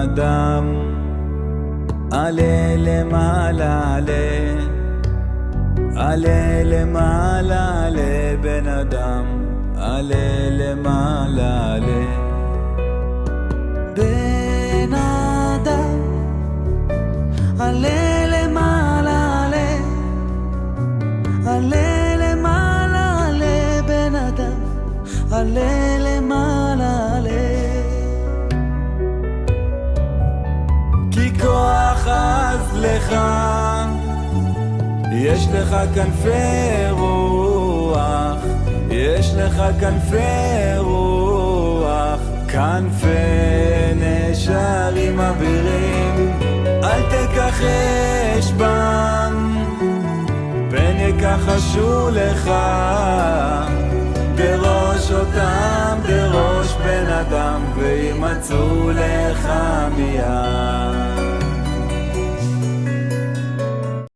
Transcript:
אדם, עלה למעלה, עלה למעלה, עלה בן אדם, עלה למעלה, עלה בן אדם, עלה למעלה, עלה למעלה, עלה בן אדם, עלה למעלה, עלה. כי כוח עז לך, יש לך כנפי רוח, יש לך כנפי רוח, כנפי נשרים אבירים, אל תכחש בם, פן יכחשו לך, דרוש אותם, דרוש בן אדם, וימצאו לך מיד.